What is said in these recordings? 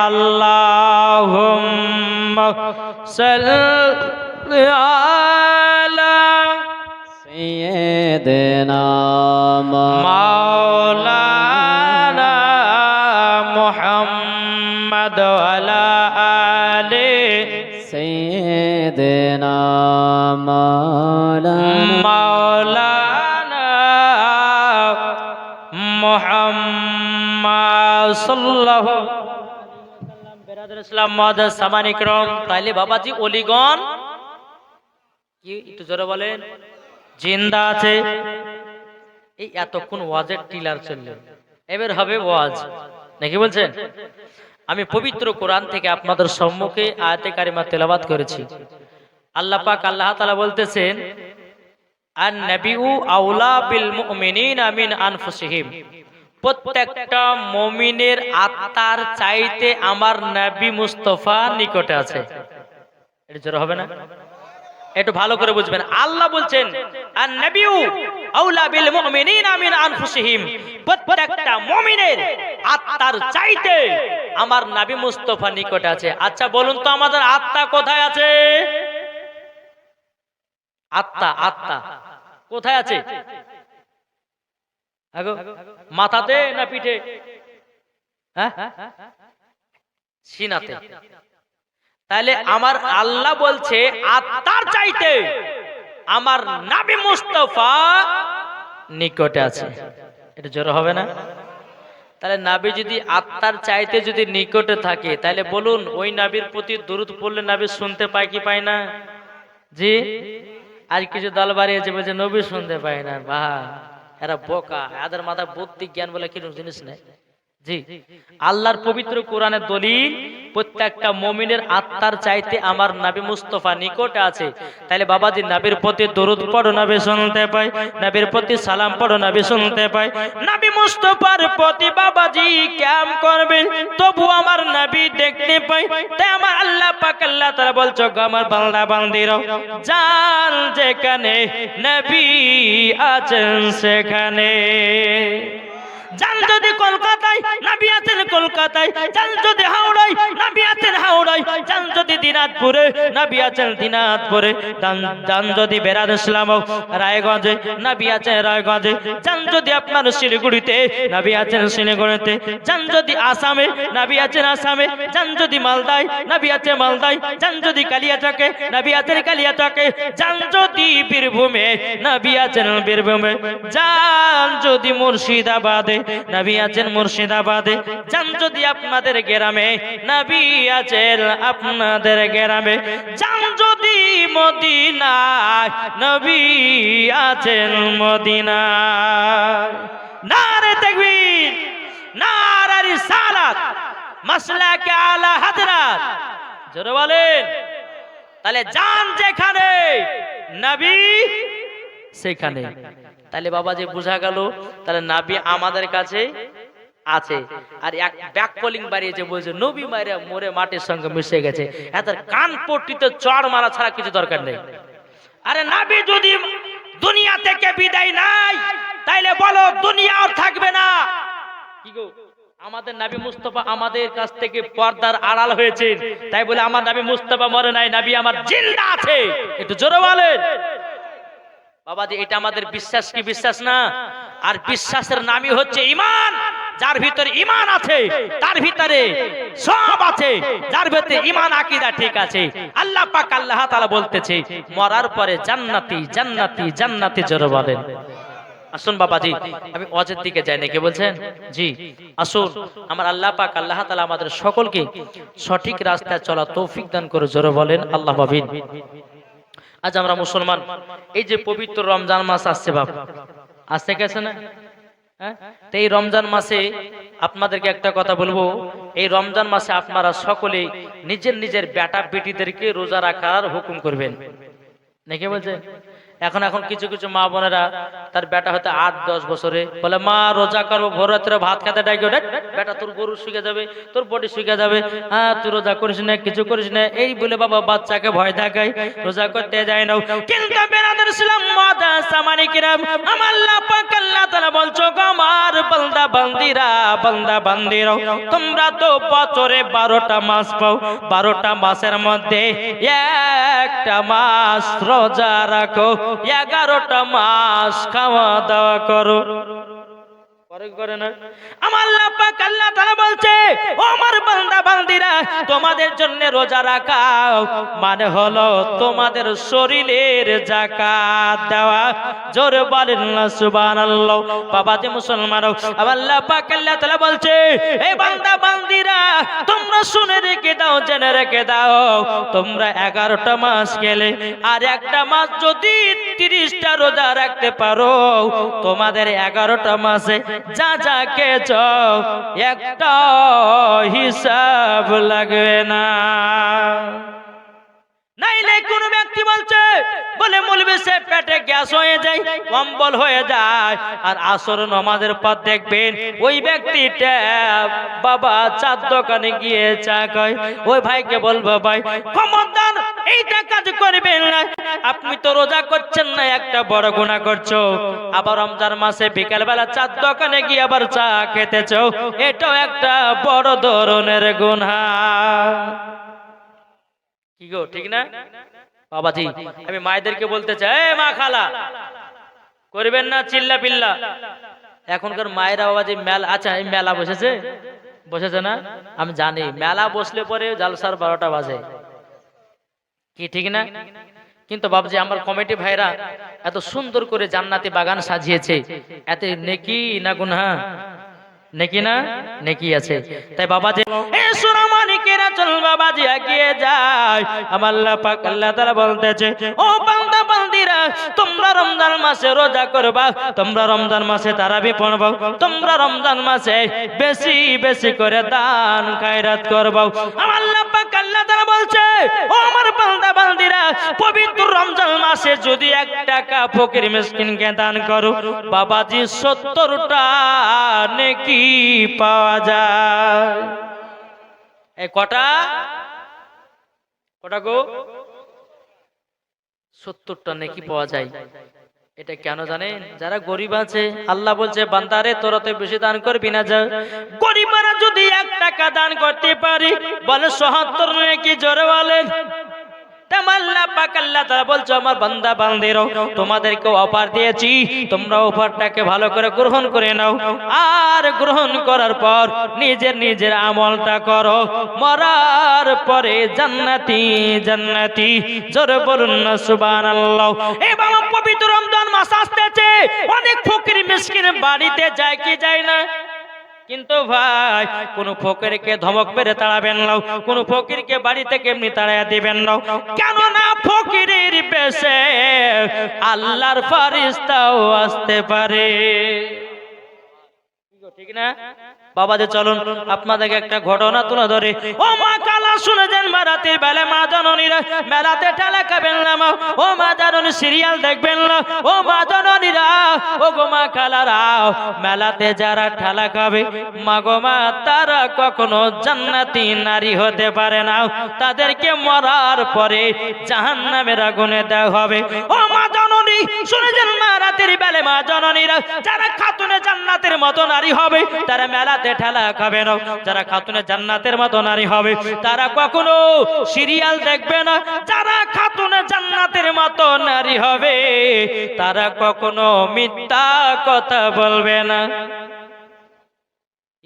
আল্লাহুম্মা সাল্লি আলা সাইয়্যিদিনা মাওলানা মুহাম্মদ ওয়া আলা আলি সাইয়্যিদিনা মাওলানা মুহাম্মদ সাল্লাল্লাহু ইসলাম মাদার সামান ইকরাম। তাইলে বাবাজি ওলিগণ কি একটু জোরে বলেন জিন্দা আছে। এই এতক্ষণ ওয়াজের টিলার চললেন, এবার হবে ওয়াজ নাকি বলছেন? আমি পবিত্র কোরআন থেকে আপনাদের সম্মুখে আয়াতে কারিমা তেলাওয়াত করেছি। আল্লাহ পাক আল্লাহ তাআলা বলতেছেন, আন নাবিউ আউলা বিল মুমিনিনা মিন আনফুসিহিম, প্রত্যেকটা মুমিনের আত্মার চাইতে আমার নবী মুস্তাফা নিকটে আছে। এটা জোরে হবে না? একটু ভালো করে বুঝবেন। আল্লাহ বলছেন আন নাবিউ আউলা বিল মুমিনিনা মিন আনফুসিহিম, প্রত্যেকটা মুমিনের আত্মার চাইতে আমার নবী মুস্তাফা নিকটে আছে। আচ্ছা বলুন তো আমাদের আত্মা কোথায় আছে? আত্মা আত্মা কোথায় আছে? মাথাতে না পিঠে? হ্যাঁ, সিনাতে। তাহলে আমার আল্লাহ বলছে আত্মার চাইতে আমার নবী মুস্তাফা নিকটে আছে। এটা জোরে হবে না? তাহলে নবী যদি আত্মার চাইতে যদি নিকটে থাকে, তাহলে বলুন ওই নবীর প্রতি দরুদ পড়লে নবী শুনতে পায় কি পায় না? জি, আজ কিছু দল বাড়িয়েছে বলছে নবী শুনতে পায় না। বাহ, এরা বোকা, এদের মাথায় বুদ্ধি জ্ঞান বলে কি জিনিস নেই। জি, আল্লাহর পবিত্র কোরআনের দলিল প্রত্যেকটা মুমিনের আত্মার চাইতে আমার নবী মুস্তাফা নিকটে আছে। তাহলে বাবাজি নবীর প্রতি দরুদ পড়ো, নবী শুনতে পায়। নবীর প্রতি সালাম পড়ো, নবী শুনতে পায়। নবী মুস্তাফার প্রতি বাবাজি ক্যাম করবেন, তবু আমার নবী দেখতে পায়। তাই আমার আল্লাহ পাক আল্লাহ তাআলা বলছো, আমার বান্দা বান্দিরা যান যেখানে নবী আছেন সেখানে। যান যদি কলকাতায়, নবী আছেন কলকাতায়। যান যদি হাওড়ায়, নবী আছেন হাওড়ায়। যান যদি দিনাজপুরে, নবী আছেন দিনাজপুরে। যান যদি বেরাদ ইসলাম রায়গঞ্জে, নবী আছেন রায়গঞ্জে। যান যদি আপনার শিলিগুড়িতে, নবী আছেন শিলিগুড়িতে। যান যদি আসামে, নবী আছেন আসামে। যান যদি মালদায়, নবী আছেন মালদায়। যান যদি কালিয়াচকে, নবী আছেন কালিয়াচকে। যান যদি বীরভূমে, নবী আছেন বীরভূমে। যান যদি মুর্শিদাবাদে, নবী আছেন মুর্শিদাবাদে। যান যদি আপনাদের গ্রামে, নবী আছেন আপনাদের গ্রামে। যান যদি মদিনায়, নবী আছেন মদিনায়। নারে তাকবীর, নারে রিসালাত, মাসলাকে আলা হযরত। জোরে বলেন। তাহলে যান যেখানে, নবী সেখানে। তাহলে বাবা যে বোঝা গেল, তাহলে নবী আমাদের কাছে আছে। আর এক ব্যাক কলিং বাড়িয়েছে, বলছে নবী মায়েরা মরে মাটির সঙ্গে মিশে গেছে। এদের কান পট্টিতে চড় মারা ছাড়া কিছু দরকার নেই। আরে নবী যদি দুনিয়া থেকে বিদায় নাই, তাইলে বলো দুনিয়া আর থাকবে না। কি গো, আমাদের নবী মুস্তাফা আমাদের কাছ থেকে পর্দার আড়াল হয়েছেন, তাই বলে আমার নবী মুস্তাফা মরে নাই, নবী আমার জিন্দা আছে। একটু জোরে বলেন বাবাজি। এটা আমাদের বিশ্বাস কি বিশ্বাস না? আর বিশ্বাসের নামই হচ্ছে ঈমান। যার ভিতরে ঈমান আছে তার ভিতরে সব আছে। যার ভিতরে ঈমান আকীদা ঠিক আছে, আল্লাহ পাক আল্লাহ তাআলা বলতেছে মরার পরে জান্নাতি জান্নাতি জান্নাতি। জোরে বলেন। আসুন বাবাজি, আমি ওয়াজের দিকে যাই নাকি বলছেন? জি আসুন। আমার আল্লাহ পাক আল্লাহ তাআলা আমাদের সকলকে সঠিক রাস্তায় চলা তৌফিক দান করে। জোরে বলেন আল্লাহ আমিন। আজ আমরা মুসলমান, এই যে পবিত্র রমজান মাস আসছে, বাপ আসছে গেছে না? হ্যাঁ, তো এই রমজান মাসে আপনাদেরকে একটা কথা বলবো। এই রমজান মাসে আপনারা সকলে নিজের নিজের বেটা বেটিদেরকে রোজা রাখার হুকুম করবেন নাকি বলছেন? এখন এখন কিছু কিছু মা বোনেরা তার বেটা হয়তো 8-10 বছরে বলে মা রোজা করবো, ভোর রাত্রে ভাত খেতে ডাকি, বেটা তোর গরু শুকে যাবে, তোর বডি শুকে যাবে, হ্যাঁ তুই রোজা করিস না, কিছু করিস না, এই বলে বাবা বাচ্চাকে ভয় দেখায়, রোজা করতে যায় না। কিন্তু বেরাদার ইসলাম মাদাসামানিকিরাম, আমার আল্লাহ পাক আল্লাহ তাআলা বলছো আমার বান্দা বান্দিরা, বান্দা বান্দিরা, তোমরা তো বছরে 12টা মাস পাও, 12টা মাসের মধ্যে একটা মাস রোজা রাখো, 11টা মাস খাওয়া দাওয়া করো, করে না? আমার আল্লাহ পাক আল্লাহ তাআলা বলছে ও আমার বান্দা বান্দিরা, তোমাদের জন্য রোজা রাখা মানে হলো তোমাদের শরীরের যাকাত দেওয়া। জোরে বলেন না সুবহানাল্লাহ। বাবাজি মুসলমান, আল্লাহ পাক আল্লাহ তাআলা বলছে এই বান্দা বান্দিরা তোমরা শুনে রেখে দাও, জেনে রেখে দাও, তোমরা 11টা মাস গেলে আর একটা মাস যদি 30টা রোজা রাখতে পারো, তোমাদের 11টা মাসে যা যা খেয়েছ একটা হিসাব লাগবে না। নাইলে কোন ব্যক্তি বলছে বলে মৌলভী সাহেব পেটে গ্যাস হয়ে যায়, অম্বল হয়ে যায়, আর আসর নামাজের পর দেখবেন ওই ব্যক্তিটা বাবা চার দোকানে গিয়ে চা খায়। ওই ভাইকে বলবো ভাই খবরদার এইটা কাজ করবেন না, আপনি তো রোজা করছেন না, একটা বড় গুনাহ করছো। আবার রমজান মাসে বিকাল বেলা চার দোকানে গিয়ে আবার চা খেতেছো, এটাও একটা বড় ধরনের গুনাহ। কি গো ঠিক না বাবাজি? আমি মায়েদেরকে বলতে চাই মা খালা করবেন না চিল্লা পিল্লা। এখনকার মায়েরা বাবাজি মেলা, আচ্ছা এই মেলা বসেছে, বসেছে না? আমি জানি মেলা বসলে পরে জালসার 12টা বাজে, কি ঠিক না? কিন্তু বাবাজি আমার কমিটি ভাইরা এত সুন্দর করে জান্নাতি বাগান সাজিয়েছে, এতে নেকি না গুনাহ? নেকি না? নেকি আছে। তাই বাবাজি এ সোনামানিকেরা চল বাবাজি এগিয়ে যায়। আমার আল্লাহ পাক আল্লাহ তাআলা বলতেছে ও বান্দা বান্দিরা তোমরা রমজান মাসে রোজা করবা, তোমরা রমজান মাসে তারাবি পড়বা, তোমরা রমজান মাসে বেশি বেশি করে দান খায়রাত করবা। আমার আল্লাহ পাক আল্লাহ তাআলা বলছে ও আমার বান্দা বান্দিরা পবিত্র রমজান মাসে যদি 1 টাকা ফকির মিসকিনকে দান করো বাবাজি 70টা নেকি পাওয়া যায়। এই কটা কটা গো? 70টা নেকি পাওয়া যায়। এটা কেন জানেন? যারা গরিব আছে আল্লাহ বলছে বান্দারে তোরা তো বেশি দান করবি না, যা গরিবরা যদি 1 টাকা দান করতে পারি বলে 70 নেকি। জোরে বলেন। আল্লাহ পাক আল্লাহ তাআলা বলছে আমার বান্দা বান্দিরা তোমাদেরকে অফার দিয়েছি, তোমরা অফারটাকে ভালো করে গ্রহণ করে নাও, আর গ্রহণ করার পর নিজের নিজের আমলটা করো, মরার পরে জান্নাতি জান্নাতি। জোরে বলুন না সুবহানাল্লাহ। এই বাবা পবিত্র রমজান মাস আসতেছে, অনেক ফকির মিসকিন বাড়িতে যায় কি যায় না? কিন্তু ভাই কোন ফকিরকে ধমক মেরে তাড়াবেন না, কোন ফকিরকে বাড়ি থেকে এমনি তাড়াইয়া দিবেন না, কেননা ফকিরের বেশে আল্লাহর ফেরেশতাও আসতে পারে, ঠিক না বাবাজি? চলুন আপনাদেরকে একটা ঘটনা তুলে ধরে। ও মা কালা শুনে যান, রাতের বেলা মা জননীরা মেলাতে ঠেলা খাবেন না, ও মা জননী সিরিয়াল দেখবেন না, ও মা জননীরা, ও গো মা কালারা, মেলাতে যারা ঠেলা খাবে মা গো মা তারা কখনো জান্নাতি নারী হতে পারে না, তাদেরকে মরার পরে জাহান্নামের আগুনে দেওয়া হবে। ও মা জননী শুনে যান, রাতের বেলা মা জননীরা যারা খাতুনে জান্নাতের মতো নারী হবে তারা মেলাতে ঠেলা খাবে না, যারা খাতুনে জান্নাতের মতো নারী হবে তারা কখনো সিরিয়াল দেখবে না, যারা খাতুনে জান্নাতের মতো নারী হবে তারা কখনো মিথ্যা কথা বলবে না।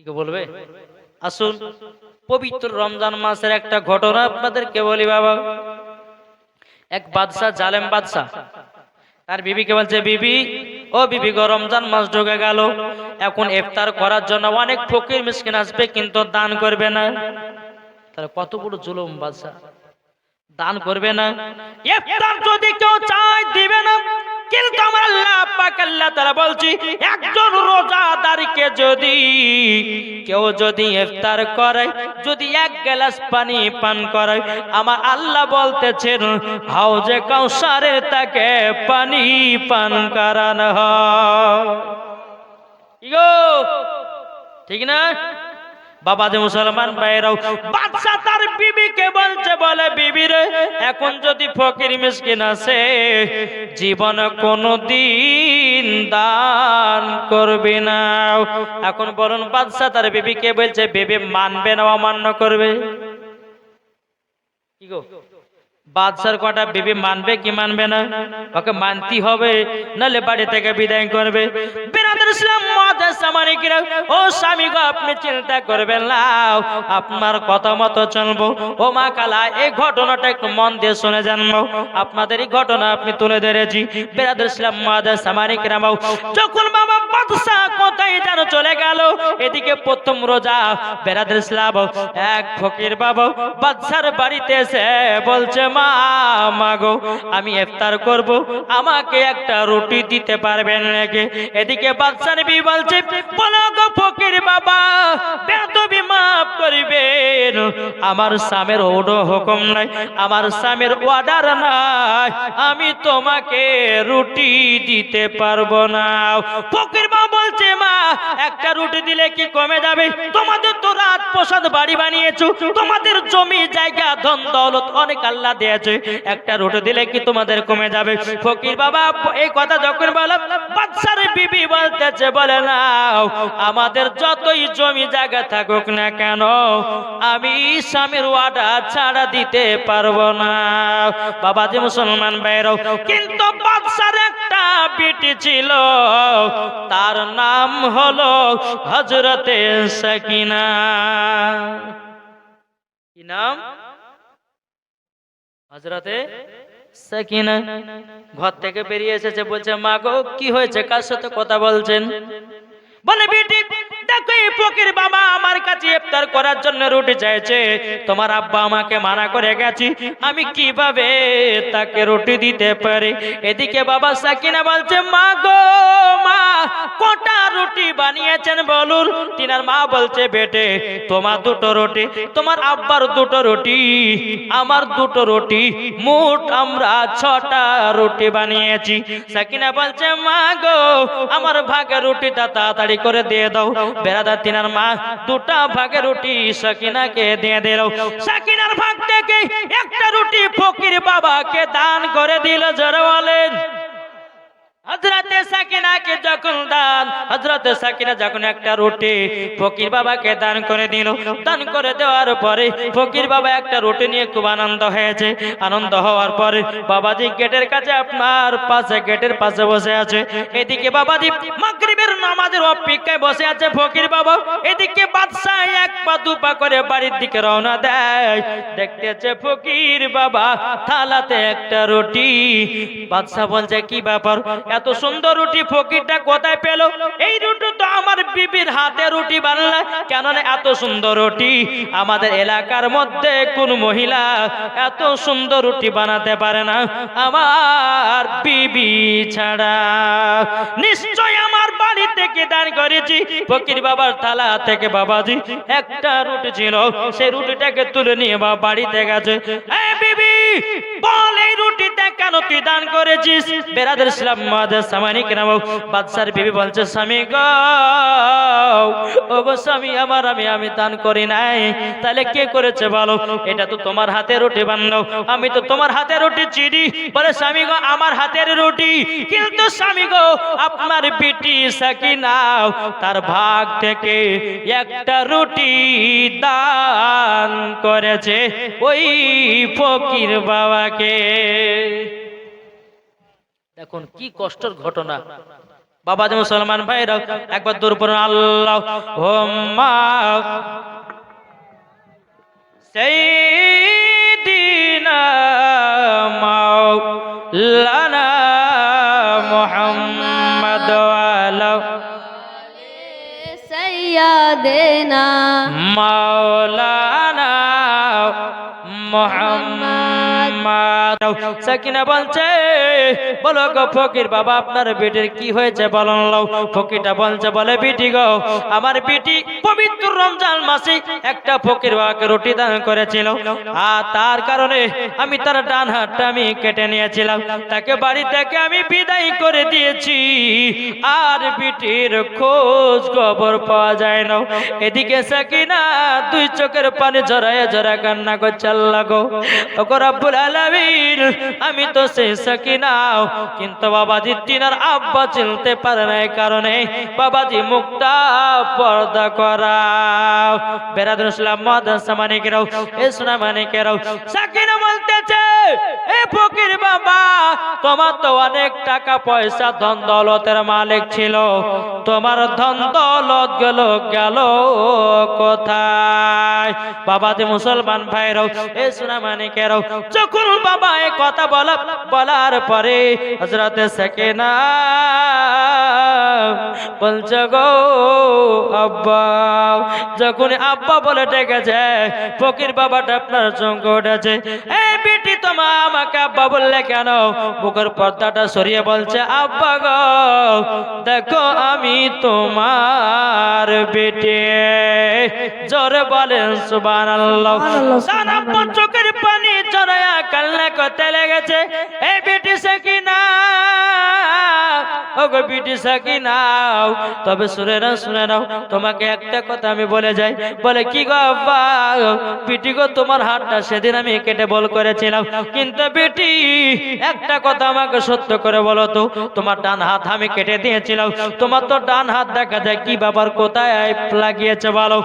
কি বলবে? আসুন পবিত্র রমজান মাসের একটা ঘটনা আপনাদেরকে বলি বাবা। এক বাদশা, জালেম বাদশা, তার বিবিকে বলছে বিবি ও বিবি গো রমজান মাস ঢুকে গেল, এখন ইফতার করার জন্য অনেক ফকির মিসকিন আসবে কিন্তু দান করবে না। তাহলে কত বড় জুলুম বাদশা, দান করবে না। ইফতার যদি কেউ চায় দিবে না, কিন্তু আমার আল্লাহ পাক আল্লাহ তাআলা বলছি একজন রোজাদারকে যদি কেউ যদি ইফতার করে, যদি এক গ্লাস পানি পান করে, আমার আল্লাহ বলতেছেন হাউজে কাউসারে তাকে পানি পান করানো হয়। ইগো ঠিক না বাবা? যে মুসলমান ভাইরাও, বাদশা তার বিবিকে বলছে, বলে বিবি রে, এখন যদি ফকির মিসকিন আছে জীবন কোনদিন দান করবি না। এখন বলুন বাদশা তার বিবিকে বলছে, বিবি মানবে না অমান্য করবে? কি গো বাদশার কটা বিবি মানবে কি মানবে না? ওকে মানতে হবে, নালে বাড়ি থেকে বিদায় করবে। বিরাদর ইসলাম মুআজ্জাজ সামানিকরা, ও স্বামী গো আপনি চিন্তা করবেন না, আপনার কথা মতো চলবো। ও মা কালা, এই ঘটনাটা একটু মন দিয়ে শুনে জানবো, আপনাদের এই ঘটনা আপনি তুলে ধরেছি। বিরাদর ইসলাম মুআজ্জাজ সামানিকরা, যখন বাবা বাদশা কোথায় যেন চলে গেল, এদিকে প্রথম রোজা। বিরাদর ইসলাম এক ফকির বাবা বাদশার বাড়িতে এসে বলছে, মা গো আমি ইফতার করব, আমাকে একটা রুটি দিতে পারবেন নাকি? এদিকে বাদশার বিবি বলছে, বলো গো ফকির বাবা, বেয়াদবি মাফ করিবেন, আমার স্বামীর ওডো হুকুম নাই, আমার স্বামীর অর্ডার নাই, আমি তোমাকে রুটি দিতে পারবো না। ফকির বাবা বলছে, মা একটা রুটি দিলে কি কমে যাবে? তোমাদের তো রাত প্রসাদ বাড়ি বানিয়েছো, তোমাদের জমি জায়গা ধন দৌলত অনেক আল্লাহ দিয়েছে, একটা রুটি দিলে কি তোমাদের কমে যাবে? ফকির বাবা এই কথা যখন বলে, বাদশার বিবি বলতেছে, বলে না আমাদের যতই জমি জায়গা থাকুক না কেন, আমি স্বামীর ওয়াদা ছাড়া দিতে পারবো না। বাবা যে মুসলমান ভাইরাও, কিন্তু বাদশার একটা বেটি ছিল, তার নাম হলো হযরতে সাকিনা। কি নাম? হযরতে সাকিনা। ঘর থেকে বেরিয়ে এসেছে, বলছে, মা গো কি হয়েছে, কার সাথে কথা বলছেন? বলে, বেটি দেখো এই ফকির বাবা আমার কাছে ইফতার করার জন্য রুটি চাইছে, তোমার আব্বা আমাকে মানা করে গেছে, আমি কিভাবে তাকে রুটি দিতে পারি? এদিকে বাবা সাকিনা বলছে, মা গো মা কটা রুটি বানিয়েছেন বলুন? তিনার মা বলছে, বেটে তোমার দুটো রুটি, তোমার আব্বার দুটো রুটি, আমার দুটো রুটি, মোট আমরা 6টা রুটি বানিয়েছি। সাকিনা বলছে, মা গো আমার ভাগের রুটিটা তাড়াতাড়ি করে দিয়ে দাও। বেরাদার তিনার মা 2টা ভাগের রুটি সাকিনাকে দিয়ে দিল। সাকিনার ভাগ থেকে একটা রুটি ফকির বাবাকে দান করে দিল। যারা বলেন হযরতে সাকিনাকে যখন হযরতে সাকিনা যখন একটা রুটি ফকির বাবাকে দান করে দিল, দান করে দেওয়ার পরে ফকির বাবা একটা রুটি নিয়ে খুব আনন্দ হয়েছে। আনন্দ হওয়ার পরে বাবাজি গেটের কাছে, আপনার পাশে গেটের পাশে বসে আছে। এদিকে বাবাজি মাগরিবের নামাজের অপেক্ষায় বসে আছে ফকির বাবা। এদিকে বাদশা এক পা দু পা করে বাড়ির দিকে রওনা দেয়। দেখতেছে ফকির বাবা থালাতে একটা রুটি। বাদশা বলছে, কি ব্যাপার, এত সুন্দর রুটি ফকিরটা কোথায় পেল? এই রুটি তো আমার বিবির হাতে রুটি বানালা, কেন এত সুন্দর রুটি আমাদের এলাকার মধ্যে কোন মহিলা এত সুন্দর রুটি বানাতে পারে না আমার বিবি ছাড়া। নিশ্চয় আমার বাড়ি থেকে দান করেছি। ফকির বাবার থালা থেকে বাবাজি একটা রুটি ছিল, সেই রুটিটাকে তুলে নিয়ে বাবা বাড়িতে গেছে। এই বিবি বল, এই রুটিটা কেন তুই দান করেছিস? বেরাদের ইসলাম মুআজ্জাজ সামানিক নাম। বাদশার বিবি বলছে, স্বামী গো, ও গো স্বামী আমার, আমি দান করি নাই। তাহলে কে করেছে বলো? এটা তো তোমার হাতে রুটি বানাও, আমি তো তোমার হাতে রুটি চিনি। বলে, স্বামী গো আমার হাতের রুটি, কিন্তু স্বামী গো আপনার বিটি সাকিনা তার ভাগ থেকে একটা রুটি দান করেছে ওই ফকির বাবাকে। দেখুন কি কষ্টের ঘটনা। বাবা যে মুসলমান ভাইরা একবার দূর পড়ুন, আল্লাহ সাইয়্যিদিনা মাওলানা মুহাম্মদ ওয়ালা সাইয়্যিদিনা মাওলানা মুহাম্মদ সাকিনা বলছে বলো গো ফকির বাবা আপনার বেটির কি হয়েছে বলুন। ফকিরটা বলছে বলে বিটি গো আমার বিটি পবিত্র রমজান মাসে একটা ফকির বাবাকে রুটি দান করেছিল আর তার কারণে আমি তার ডান হাতটা আমি কেটে নিয়েছিলাম, তাকে বাড়ি থেকে আমি বিদায় করে দিয়েছি আর বিটির খোঁজ খবর পাওয়া যায় না। এদিকে সাকিনা দুই চোখের পানি ঝরায় ঝরা কান্না করছে আল্লাহ গো ওগো রব্বুল আলামিন আমি তো সেই সাকিনা কিন্তু বাবাজি তিনার আব্বা চিনতে পারে না এই কারণে বাবাজি মুখটা পর্দা করা। বেরাদুল ইসলাম মাদ্রাসা মানিকেরাও এই সোনা মানিকেরাও সাকিনা বলতেছে এ ফকির বাবা তোমার তো অনেক টাকা পয়সা ধন দৌলতের মালিক ছিল, তোমার ধন দৌলত গেল গেল কোথায়? বাবাজি মুসলমান ভাইরাও এই সোনা মানিকেরাও যখন বাবা এই কথা বলার পরে হযরতে সাকিনা বলছে গো আব্বা, যখন আব্বা বলে ডেকেছে ফকির বাবাটা আপনার সঙ্গে উঠেছে। এই বেটি তোমার আমাকে আব্বা বললে কেন? বুকের পর্দাটা সরিয়ে বলছে আব্বা গো দেখো আমি তোমার বেটি। জোরে বলেন সুবহানাল্লাহ। আব্বা চোখের পানি ঝরায়া কান্না করতে লেগেছে। এই বেটি সাকিনা ওগো বিটি সাকিনা তবে শুনে নাও তোমাকে একটা কথা আমি বলে যাই। বলে কি গো আব্বা? বিটি গো তোমার হাতটা সেদিন আমি কেটে বল করেছিলাম, কিন্তু বিটি একটা কথা আমাকে সত্য করে বলো তো তোমার ডান হাত আমি কেটে দিয়েছিলাম, তোমার তো ডান হাত দেখা যায় কি বাবার কোথায় লাগিয়েছে বলো?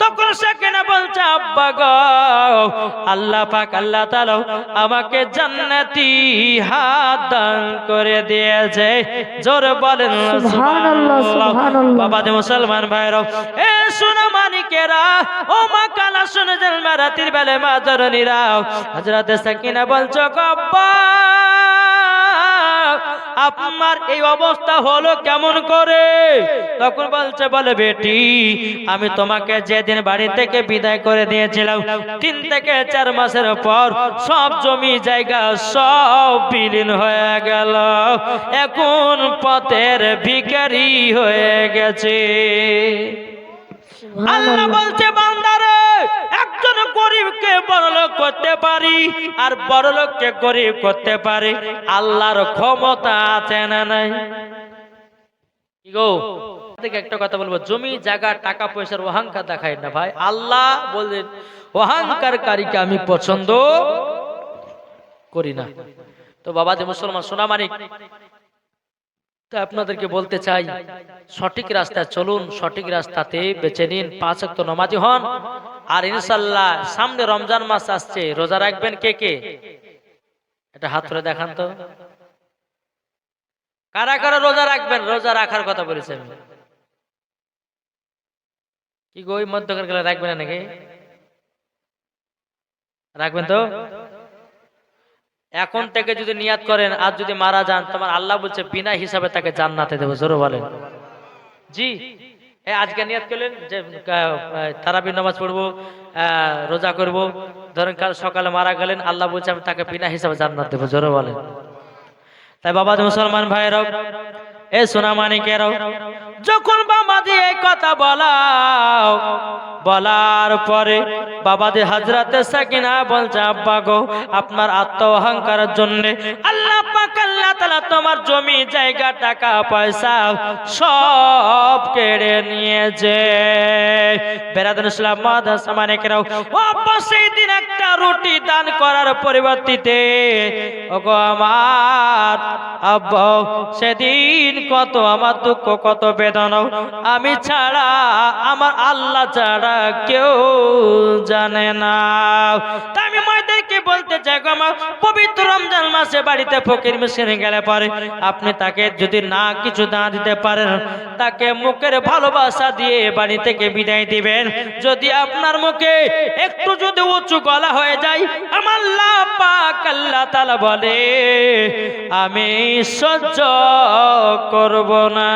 তখন সাকিনা বলছে আব্বা গো আল্লাহ পাক আল্লাহ তাআলা আমাকে জান্নাতি হাত দান করে দিয়েছে। জোরে বলেন সুবহানাল্লাহ সুবহানাল্লাহ। বাবাজি মুসলমান ভাইরা এ সোনা মানিকেরা ও মা কালা শুনে যান রাতের বেলা মা জননীরা হযরতে সাকিনা বলছো আব্বা আপনার এই অবস্থা হলো কেমন করে? তখন বলছে বলে বেটি আমি তোমাকে যেদিন বাড়ি থেকে বিদায় করে দিয়েছিলাম 3 থেকে 4 মাসের পর সব জমি জায়গা সব বিলীন হয়ে গেল, এখন পথের ভিখারি হয়ে গেছে। আল্লাহ বলছে বান্দারে একজন গরিবকে বড়লোক করতে পারি আর বড়লোককে গরিব করতে পারি, আল্লাহর ক্ষমতা আছে না নাই? কি গো একটা কথা বলবো, জমি জায়গা টাকা পয়সার অহংকার দেখায় না ভাই। আল্লাহ বলেন অহংকারকারীকে আমি পছন্দ করি না। তো বাবা যে মুসলমান সোনা মানিক আপনাদেরকে বলতে চাই সঠিক রাস্তায় চলুন, সঠিক রাস্তাতে বেছে নিন, 5 ওয়াক্ত নামাজি হন আর ইনশাআল্লাহ সামনে রমজান মাস আসছে, রোজা রাখবেন কে কে? এটা হাত তুলে দেখান তো কারা কারা রোজা রাখবেন? রোজা রাখার কথা বলেছি আমি। কি গো মধ্যকার গেলে রাখবেন নাকি? রাখবেন তো? এখন থেকে যদি নিয়াত করেন আর যদি মারা যান তোমার আল্লাহ বলছে বিনা হিসাবে তাকে জান্নাতে দেব। জোরে বলেন জি। আজকে নিয়াত করলেন যে তারাবির নামাজ পড়বো, রোজা করব, ধরেন কাল সকালে মারা গেলেন, আল্লাহ বলছে আমি তাকে বিনা হিসাবে জান্নাত দেব। জোরে বলেন। তাই বাবা মুসলমান ভাইরাও এ সোনা মানিকেরাও যখন বাবাজি এই কথা বলার পরে বাবাজি হযরতে সাকিনা বলছে আব্বা গো আপনার আত্ম অহংকারের জন্য আল্লাহ পাক আল্লাহ তাআলা তোমার জমি জায়গা টাকা পয়সা সব কেড়ে নিয়েছে। বেরাদুল ইসলাম মাদ্রাসা মানিকেরাও অবশ্যই দিন একটা রুটি দান করার পরিবর্তে ওগো আমার আব্বা সেদিন কত আমার দুঃখ কত বেদনা আমি ছাড়া আমার আল্লাহ ছাড়া কেউ জানে না। তাই আমি মায়েদেরকে বলতে চাই আমার পবিত্র রমজান মাসে বাড়িতে ফকির মিসকিন গেলে পরে আপনি তাকে যদি না কিছু না দিতে পারেন তাকে মুখের ভালোবাসা দিয়ে বাড়ি থেকে বিদায় দিবেন। যদি আপনার মুখে একটু যদি উঁচু গলা হয়ে যায় আমার আল্লাহ পাক আল্লাহ তাআলা বলে আমি সহ্য করব না।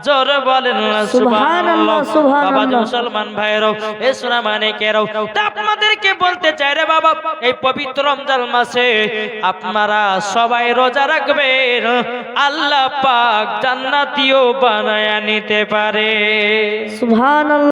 জোরে বলেন না সুবহানাল্লাহ সুবহানাল্লাহ। বাবা মুসলমান ভাইরা এ সোনা মানিকেরাও আপনাদেরকে বলতে চাই রে বাবা এই পবিত্র রমজান মাসে আপনারা সবাই রোজা রাখবেন, আল্লাহ পাক জান্নাতীও বানায়া নিতে পারে। সুবহানাল্লাহ।